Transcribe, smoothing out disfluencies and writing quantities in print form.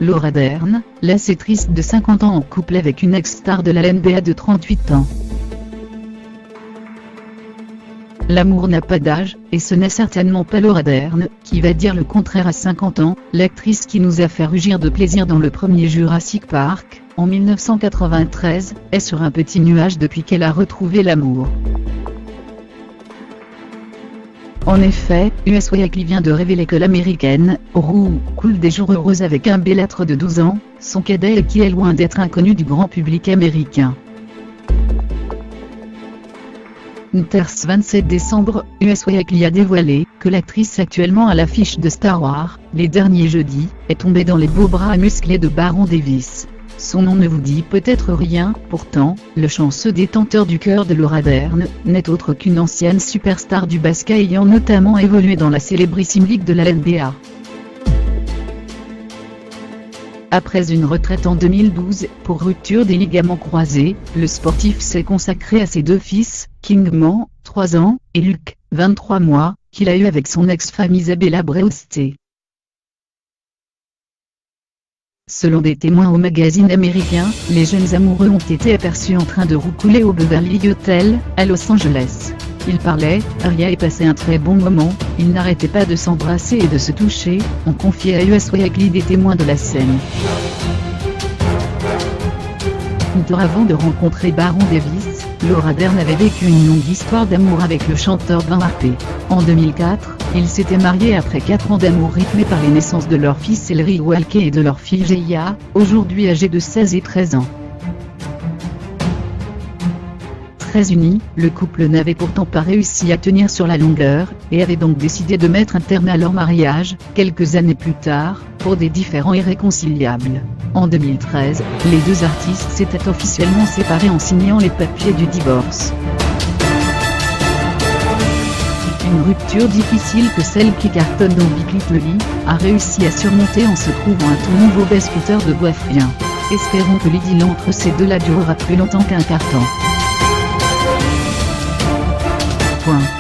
Laura Dern, lasse et triste de 50 ans en couple avec une ex-star de la NBA de 38 ans. L'amour n'a pas d'âge, et ce n'est certainement pas Laura Dern, qui va dire le contraire à 50 ans, l'actrice qui nous a fait rugir de plaisir dans le premier Jurassic Park, en 1993, est sur un petit nuage depuis qu'elle a retrouvé l'amour. En effet, US Weekly vient de révéler que l'américaine, Rue, coule des jours heureux avec un bellâtre de 12 ans, son cadet et qui est loin d'être inconnu du grand public américain. Ters 27 décembre, US Weekly a dévoilé que l'actrice actuellement à l'affiche de Star Wars, les derniers jeudis, est tombée dans les beaux bras musclés de Baron Davis. Son nom ne vous dit peut-être rien, pourtant, le chanceux détenteur du cœur de Laura Dern, n'est autre qu'une ancienne superstar du basket ayant notamment évolué dans la célébrissime ligue de la NBA. Après une retraite en 2012, pour rupture des ligaments croisés, le sportif s'est consacré à ses deux fils, Kingman, 3 ans, et Luke, 23 mois, qu'il a eu avec son ex-femme Isabella Brewster. Selon des témoins au magazine américain, les jeunes amoureux ont été aperçus en train de roucouler au Beverly Hotel, à Los Angeles. Ils parlaient, riaient et passaient un très bon moment, ils n'arrêtaient pas de s'embrasser et de se toucher, ont confié à US Weekly des témoins de la scène. Avant de rencontrer Baron Davis, Laura Dern avait vécu une longue histoire d'amour avec le chanteur Ben Harper. En 2004, ils s'étaient mariés après 4 ans d'amour rythmés par les naissances de leur fils Ellery Walker et de leur fille Gia, aujourd'hui âgée de 16 et 13 ans. Très unis, le couple n'avait pourtant pas réussi à tenir sur la longueur, et avait donc décidé de mettre un terme à leur mariage, quelques années plus tard, pour des différends irréconciliables. En 2013, les deux artistes s'étaient officiellement séparés en signant les papiers du divorce. Une rupture difficile que celle qui cartonne dans Big Little Lie a réussi à surmonter en se trouvant un tout nouveau basketteur de Boisfrien. Espérons que l'idylle entre ces deux-là durera plus longtemps qu'un carton. Point.